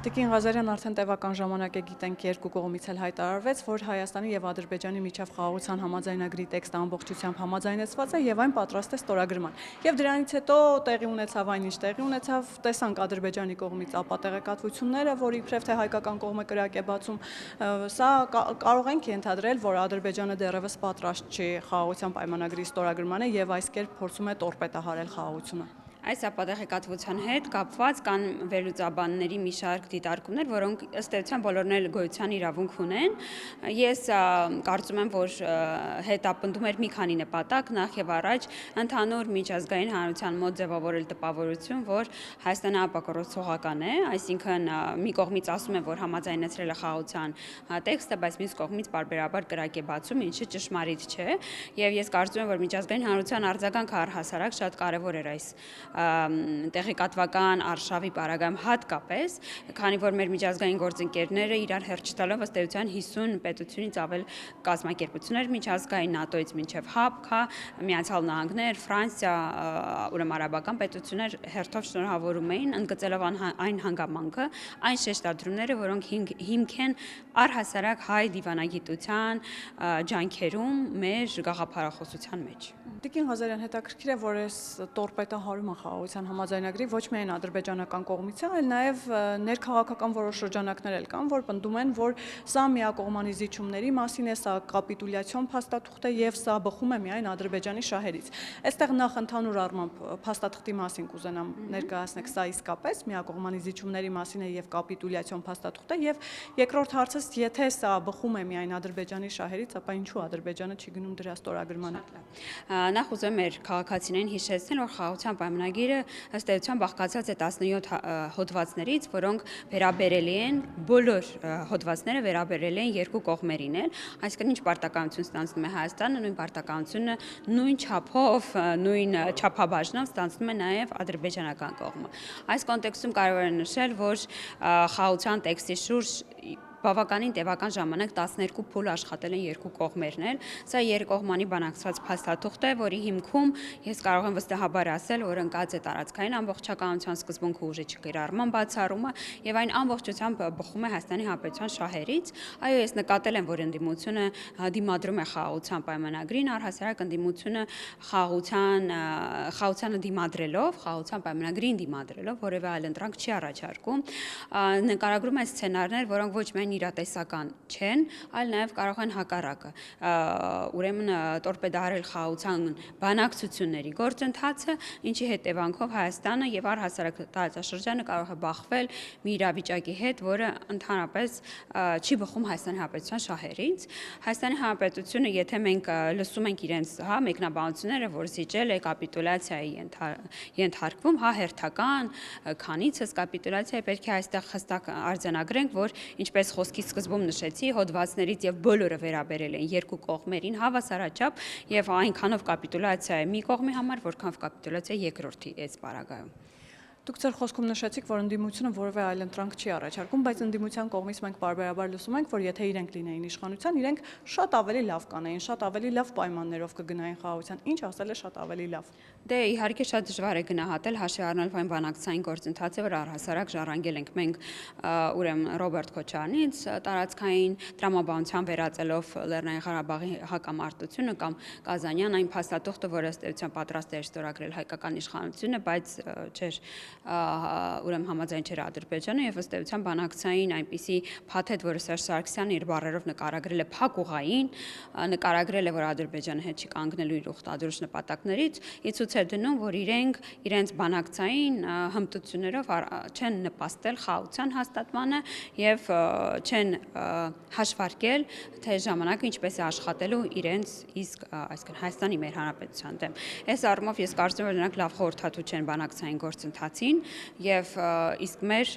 Տիկին Ղազարյան արդեն տևական ժամանակ է գիտենք երկու կողմից էլ հայտարարվեց, որ Հայաստանի եւ Ադրբեջանի միջև խաղաղության համաձայնագրի տեքստը ամբողջությամբ համաձայնեցված է եւ այն պատրաստ է ստորագրման։ Եվ դրանից հետո տեղի ունեցավ այնինչ տեղի ունեցավ, տեսանք Ադրբեջանի կողմից ապատեղեկատվությունները, որ իբրև թե հայկական կողմը կրակ է բացում, սա կարող ենք ենթադրել, որ Ադրբեջանը դեռևս պատրաստ չի խաղաղության պայմանագրի ստորագրմանը եւ այս կերպ փորձում է տորպետահարել խաղաղությունը։ Այս ապատեղեկատվության հետ կապված կան վերլուծաբանների մի շարք դիտարկումներ, որոնք ըստ էության բոլորն էլ գոյության իրավունք ունեն։ Ես կարծում եմ, որ հետապնդում էր մի քանի նպատակ, նախ եւ առաջ ընդհանուր միջազգային հանրության մոտ ձևավորել տպավորություն, որ Հայաստանը ապակորոցողական է, այսինքն մի կողմից ասում է, որ համաձայնեցրել է խաղաղության տեքստը, բայց մյուս կողմից պարբերաբար կրակ է բացում, ինչը ճշմարիտ չէ, եւ ես կարծում եմ, որ միջազգային հանրության արձագանքը առհասարակ շատ կարեւոր էր այս տեղեկատվական արշավի պարագայում հատկապես, քանի որ մեր միջազգային գործընկերները իրար հերթ չտալով ըստ էության 50 պետությունից ավել կազմակերպություններ միջազգային ՆԱՏՕ-ից մինչև ՀԱՊԿ, Միացյալ Նահանգներ, Ֆրանսիա, ուրեմն արաբական պետություններ հերթով շնորհավորում էին, ընդգծելով այն հանգամանքը, այն շեշտադրումները, որոնք հիմք են առհասարակ հայ դիվանագիտության ջանքերում մեր գաղափարախոսության մեջ։ Տիկին Ղազարյան, հետաքրքիր է, որ այս տորպետահարումը խաղաղության համաձայնագրի ոչ միայն ադրբեջանական կողմից է, այլ նաև ներքաղաքական որոշ շրջանակներ էլ կան, որ պնդում են, որ սա միակողմանի զիջումների մասին է, սա կապիտուլյացիոն փաստաթուղթ է եւ սա բխում է միայն Ադրբեջանի շահերից։ Այստեղ նախ ընդհանուր առմամբ փաստաթղթի մասին կուզենամ ներկայացնեք, սա իսկապես միակողմանի զիջումների մասին է եւ կապիտուլյացիոն փաստաթուղթ է եւ երկրորդ հարցս, եթե սա բխում է միայն Ադրբեջանի շահերից, ապա ինչու Ադրբեջանը չի գնում դրա ստորագրմանը։ Նախ ուզում եմ քաղաքացիներին հիշեցնել, որ խաղաղության պայմանագիրը ըստ էության բաղկացած է 17 հոդվածներից, որոնք վերաբերել են բոլոր հոդվածները վերաբերել են երկու կողմերին էլ, այսինքն ինչ պարտականություն ստանձնում է Հայաստանը, նույն պարտականությունը նույն չափով, նույն չափաբաժնով ստանձնում է նաև ադրբեջանական կողմը։ Այս կոնտեքստում կարևոր է նշել, որ խաղաղության տեքստի շուրջ բավականին տևական ժամանակ 12 փուլ աշխատել են երկու կողմերն էլ։ Սա երկկողմանի բանակցված փաստաթուղթ է, որի հիմքում ես կարող եմ վստահաբար ասել, որ ընկած է տարածքային ամբողջականության սկզբունքը ուժի չկիրառման բացառումը եւ այն ամբողջությամբ բխում է Հայաստանի Հանրապետության շահերից։ Այո, ես նկատել եմ, որ ընդդիմությունը դիմադրում է խաղաղության պայմանագրին, առհասարակ ընդդիմությունը խաղաղությանը դիմադրելով, խաղաղության պայմանագրին դիմադրելով որևէ այլ ընտրանք չի առաջարկում։ Նկարագրում է սցենարներ, որոնք ոչ միայն իրատեսական չեն, այլ նաև կարող են հակառակը։ Ուրեմն տորպեդահարել խաղաղության բանակցությունների գործընթացը, ինչի հետևանքով Հայաստանը եւ առհասարակ տարածաշրջանը կարող է բախվել մի իրավիճակի հետ, որը ընդհանրապես չի բխում Հայաստանի Հանրապետության շահերից։ Հայաստանի Հանրապետությունը, եթե մենք լսում ենք իրենց մեկնաբանությունները, որ զիջել է կապիտուլյացիայի ենթարկվում, հերթական, քանիցս կապիտուլյացիա պետք է այստեղ հստակ արձանագրենք, որ ինչպես խոսքի սկզբում նշեցի, հոդվածներից եւ բոլորը վերաբերել են երկու կողմերին հավասարաչափ եւ այնքանով կապիտուլյացիա է մի կողմի համար, որքանով կապիտուլյացիա երկրորդի այս պարագայում։ Դուք ձեր խոսքում նշեցիք, որ ընդդիմությունը որևէ այլ ընտրանք չի առաջարկում, բայց ընդդիմության կողմից մենք պարբերաբար լսում ենք, որ եթե իրենք լինեին իշխանության, իրենք շատ ավելի լավ կանեին, շատ ավելի լավ պայմաններով կգնային խաղաղության։ Ինչ ասել է շատ ավելի լավ։ Դե իհարկե շատ դժվար է գնահատել, հաշվի առնելով այն բանակցային գործընթացը, որ առհասարակ ժառանգել ենք մենք ուրեմն Ռոբերտ Քոչարյանից տարածքային տրամաբանության վերածելով Լեռնային Ղարաբաղի հակամարտությունը կամ Կազանյան այն փաստաթուղթը, որ ըստ էության պատրաստ էր ստորագրել հայկական իշխանությունը, բայց չէր ուրեմն համաձայն չէր Ադրբեջանը եւ ըստ էության բանակցային այնպիսի փաթեթ, որը Սերժ Սարգսյանը իր բառերով նկարագրել է փակուղային, նկարագրել է, որ Ադրբեջանը հետ չի կանգնելու իր ուխտադրուժ նպատակներից, ի ցույց է դնում, որ իրենք իրենց բանակցային հմտություններով չեն նպաստել խաղաղության հաստատմանը եւ չեն հաշվարկել, թե ժամանակը ինչպես է աշխատելու իրենց իսկ այսինքն Հայաստանի մեր հանրապետության դեմ։ Այս առումով ես կարծում եմ, որ նրանք լավ խորհրդատու չեն բանակցային գործընթացին եւ իսկ մեր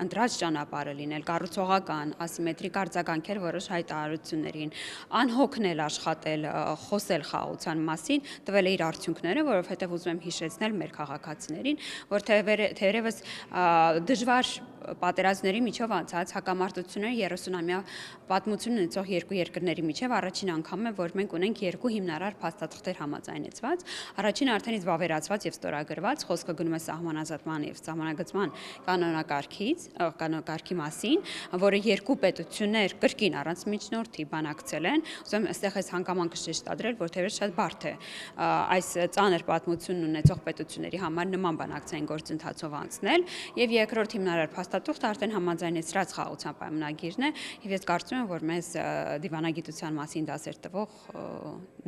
ընտրած ճանապարհը լինել կառուցողական, ասիմետրիկ արձագանքել որոշ հայտարարություններին, անհոգնել աշխատել, խոսել խաղաղության մասին, տվել է իր արդյունքները, որովհետեւ ուզում եմ հիշեցնել մեր քաղաքացիներին, որ թերևս դժվար պատերազմների միջով անցած հակամարտությունների 30-ամյա պատմություն ունեցող երկու երկրների միջև առաջին անգամն է, որ մենք ունենք երկու հիմնարար փաստաթղթեր համաձայնեցված, առաջինը արդենից վավերացված եւ ստորագրված, խոսքը գնում է սահմանազատման եւ սահմանագծման կանոնակարգի մասին, որը երկու պետություններ կրկին առանց միջնորդի բանակցել են։ Ուզում եմ այստեղ այս հանգամանքը շեշտադրել, որ թերևս շատ բարդ է այս ծանր պատմությունն ունեցող պետությունների համար նման բանակցային գործընթացով անցնել, եւ երկրորդ հիմնարար փաստաթուղթը արդեն համաձայնեցրած խաղաղության պայմանագիրն է, եւ ես կարծում եմ, որ մեզ դիվանագիտության մասին դասեր տվող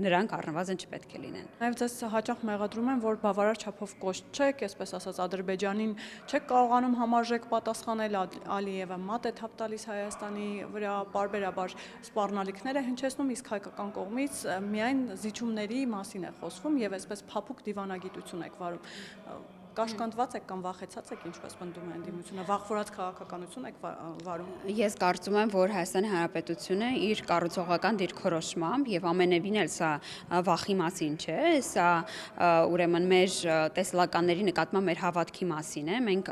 նրանք առնվազն չպետք է լինեն։ Նաև ձեզ հաճախ մեղադրում են, որ բավարար չափով կոշտ չեք, այսպես ասած Ադրբեջանին չեք կարողանում համարժեք պատասխանել, Ալիևը մատ է թափ տալիս Հայաստանի վրա, պարբերաբար սպառնալիքներ է հնչեցնում, իսկ հայկական կողմից միայն զիջումների մասին է խոսվում եւ այսպես փափուկ դիվանագիտություն եք վարում։ Կաշկանդված եք կամ վախեցած եք, ինչպես պնդում է ընդդիմությունը, վախվորած քաղաքականություն եք վարում։ Ես կարծում եմ, որ Հայաստանի Հանրապետությունը իր կառուցողական դիրքորոշմամբ եւ ամենևին էլ սա վախի մասին չէ, սա ուրեմն մեր տեսլականների նկատմամբ մեր հավատքի մասին է։ Մենք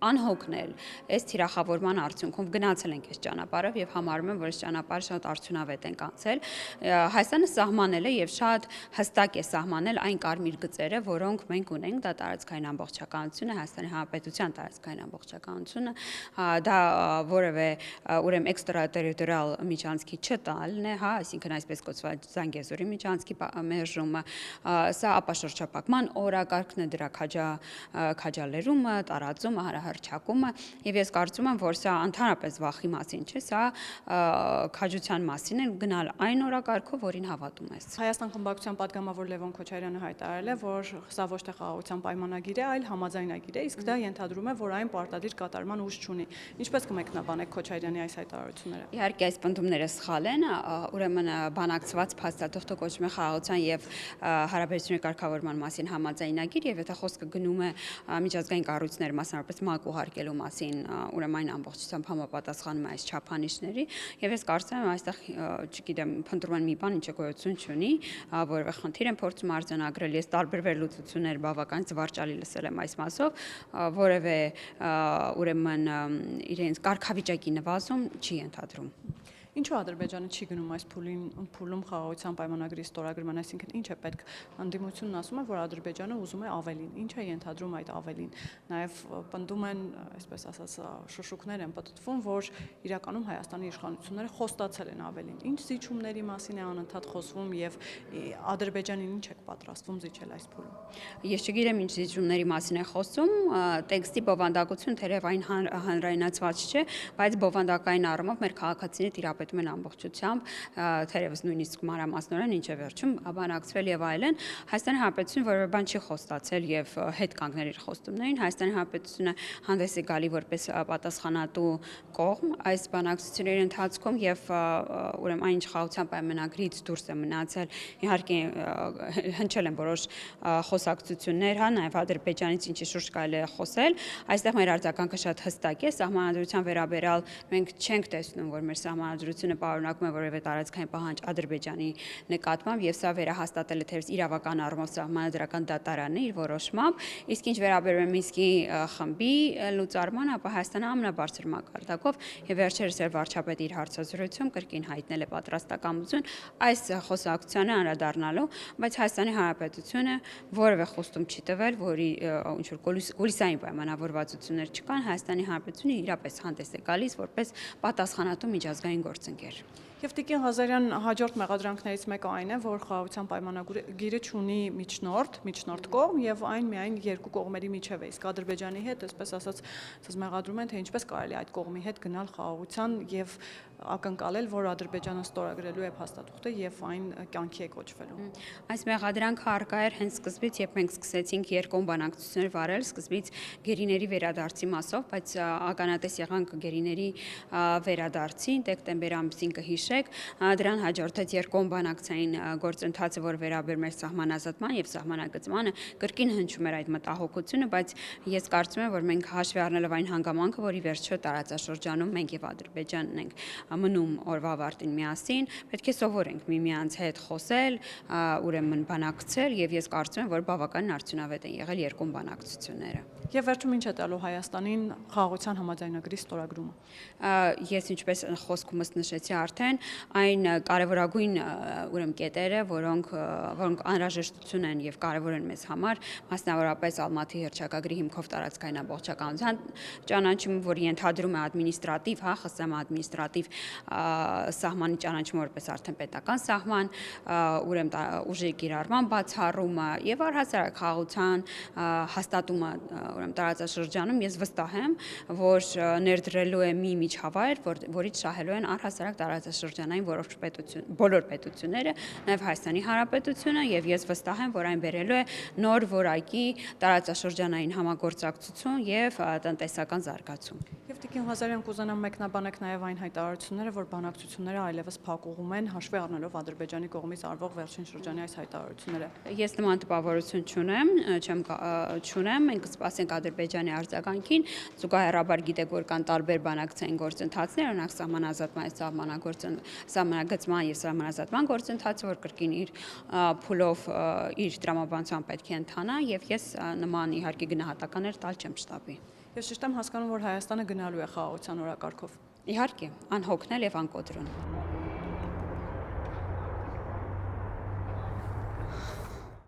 անհոգնել այս թիրախավորման արդյունքում գնացել ենք այս ճանապարհով եւ համարում եմ, որ այս ճանապարհը շատ արդյունավետ ենք անցել։ Հայաստանը սահմանել է եւ շատ հստակ է սահմանել այն կարմիր գծերը, որոնք մենք ունենք, դա տարածքային ամբողջականությունը, Հայաստանի Հանրապետության տարածքային ամբողջականությունը, դա որևէ ուրեմն էքստերատերիտորիալ միջանցքի չտալն է, հա, այսինքն այսպես կոչված Զանգեզուրի միջանցքի մերժումը, սա ապաշրջապակման օրակարգն է, դրա քաջալերումը, տարածումը, հարահրճակումը, եւ ես կարծում եմ, որ սա ընդհանրապես վախի մասին չէ, սա քաջության մասին է, գնալ այն օրակարգով, որին հավատում ես։ Հայաստան խմբակցության падգամավոր Լևոն Քոչարյանը հայտարարել է, որ սա ոչ թե խաղաղության պայմանագիր է, այլ համաձայնագիր է, իսկ դա ենթադրում է, որ այն պարտադիր կատարման ուժ չունի։ Ինչպես կմեկնաբանեք Քոչարյանի այս հայտարարությունները։ Իհարկե այս պնդումները սխալ են, ուրեմն բանակցված փաստաթղթը կոչվում է խաղաղության եւ հարաբերությունների կարգավորման մասին համաձայնագիր, եւ եթե խոսքը գնում է միջազգային կառույցներ, մասնավորապես ՄԱԿ ուղարկելու մասին, ուրեմն այն ամբողջությամբ համապատասխանում է այս չափանիշների, եւ ես կարծում եմ այստեղ, չգիտեմ, փնտրում են մի բան, ինչը գոյություն չունի, որևէ խնդիր են փորձում արձանագրել։ Ես տարբեր վերլուծություններ բավական զվարճալի լսել եմ այս մասով, որևէ ուրեմն իրենց կարգավիճակի նվազում չի ենթադրում։ Ինչու Ադրբեջանը չի գնում այս փուլում խաղաղության պայմանագրի ստորագրման, այսինքն ինչ է պետք։ Ընդդիմությունն ասում է, որ Ադրբեջանը ուզում է ավելին։ Ինչ է ենթադրում այդ ավելին։ Նաև պնդում են, այսպես ասած, շշուկներ են պտտվում, որ իրականում Հայաստանի իշխանությունները խոստացել են ավելին։ Ինչ զիջումների մասին է անընդհատ խոսվում եւ Ադրբեջանին ինչ է պատրաստվում զիջել այս փուլում։ Ես չգիտեմ ինչ զիջումների մասին է խոսում, տեքստի բովանդակություն թերև այն հանրայնացված չէ, բայց բովանդակային առումով մեր քաղաքացիները տիրապետում են ամբողջությամբ, թերևս նույնիսկ մանրամասնորեն ինչ է վերջում բանակցվել եւ այլն։ Հայաստանի Հանրապետությունը որևէ բան չի խոստացել եւ հետ կանգնել իր խոստումներին։ Հայաստանի Հանրապետությունը հանդես է գալի որպես պատասխանատու կողմ այս բանակցությունների ընթացքում եւ ուրեմն այն ինչ խաղաղության պայմանագրից դուրս է մնացել, իհարկե հնչել են որոշ խոսակցություններ, հա, նաեւ Ադրբեջանից ինչի շուրջ կարելի է խոսել։ Այստեղ մեր արձագանքը շատ հստակ է, սահմանադրության վերաբերյալ մենք չենք տեսնում, որ մեր սահմանադրությունը պարունակում է որևէ տարածքային պահանջ Ադրբեջանի նկատմամբ եւ սա վերահաստատել է թերևս իրավական առումով սահմանադրական դատարանը իր որոշմամբ, իսկ ինչ վերաբերում է Մինսկի խմբի լուծարմանը, ապա Հայաստանը ամենաբարձր մակարդակով եւ վերջերս էլ վարչապետը իր հարցազրույցում կրկին հայտնել է պատրաստակամություն այս խոսակցությանը անդրադառնալու, բայց Հայաստանի Հանրապետությունը որևէ խոստում չի տվել, որի ինչ որ կուլիսային պայմանավորվածություններ չկան, Հայաստանի Հանրապետությունը իրապես հանդես է գալիս որպես պատասխանատու միջազգային գործընկեր։ Եվ Տիկին Ղազարյան, հաջորդ մեղադրանքներից մեկը այն է, որ խաղաղության պայմանագիրը չունի միջնորդ կողմ եւ այն միայն երկու կողմերի միջև է, իսկ Ադրբեջանի հետ, այսպես ասած, մեղադրում են, թե ինչպես կարելի այդ կողմի հետ գնալ խաղաղության եւ ակնկալել, որ Ադրբեջանը ստորագրելու է փաստաթուղթը եւ այն կյանքի է կոչվելու։ Այս մեղադրանքը առկա էր հենց սկզբից, երբ մենք սկսեցինք երկկողմ բանակցություններ վարել, սկզբից գերիների վերադարձի մասով, բայց ականատես եղանք գերիների վերադարձին, դեկտեմբեր ամսին կհիշ կհիշեք, դրան հաջորդեց երկկողմ բանակցային գործընթացը, որ վերաբերում էր սահմանազատման եւ սահմանագծմանը, կրկին հնչում էր այդ մտահոգությունը, բայց ես կարծում եմ, որ մենք հաշվի առնելով այն հանգամանքը, որ ի վերջո տարածաշրջանում մենք եւ Ադրբեջանն ենք մնում օրվա ավարտին միասին, պետք է սովորենք միմյանց հետ խոսել, ուրեմն բանակցել եւ ես կարծում եմ, որ բավականին արդյունավետ են եղել երկկողմ բանակցությունները։ Եվ վերջում ինչ է տալու Հայաստանին խաղաղության համաձայնագրի ստորագրումը։ Ես ինչպես խոսքումս նշեցի արդեն, այն կարևորագույն ուրեմն կետերը, որոնք անհրաժեշտություն են եւ կարևոր են մեզ համար, մասնավորապես Ալմատի հռչակագրի հիմքով տարածքային ամբողջականության ճանաչումը, որ ենթադրում է ադմինիստրատիվ, ԽՍՀՄ ադմինիստրատիվ սահմանի ճանաչումը որպես արդեն պետական սահման, ուրեմն ուժի կիրառման բացառումը եւ առհասարակ խաղաղության հաստատումը ուրեմն տարածաշրջանում ես վստահ եմ, որ ներդրելու է մի միջավայր, որից շահելու են առհասարակ տարածաշրջանային բոլոր պետությունները, նաև Հայաստանի Հանրապետությունը եւ ես վստահ եմ, որ այն բերելու է նոր որակի տարածաշրջանային համագործակցություն եւ տնտեսական զարգացում։ Եվ Տիկին Ղազարյան, կուզենամ մեկնաբանեք նաև այն հայտարարությունները, որ բանակցությունները այլևս փակուղում են, հաշվի առնելով Ադրբեջանի կողմից արվող վերջին շրջանի այս հայտարարությունները։ Ես նման տպավորություն չունեմ, մենք սպասենք Ադրբեջանի արձագանքին, զուգահեռաբար գիտեք, որ կան տարբեր բանակցային գործընթացներ, օրինակ սահմանագծման եւ սահմանազատման գործընթացը, որ կրկին իր փուլով իր տրամաբանությամբ պետք է ընթանա եւ ես նման իհարկե գնահատականներ տալ չեմ շտաբի։ Ես ճիշտ եմ հասկանում, որ Հայաստանը գնալու է խաղաղության օրակարգով։ Իհարկե, անհոգնել եւ անկոտրուն։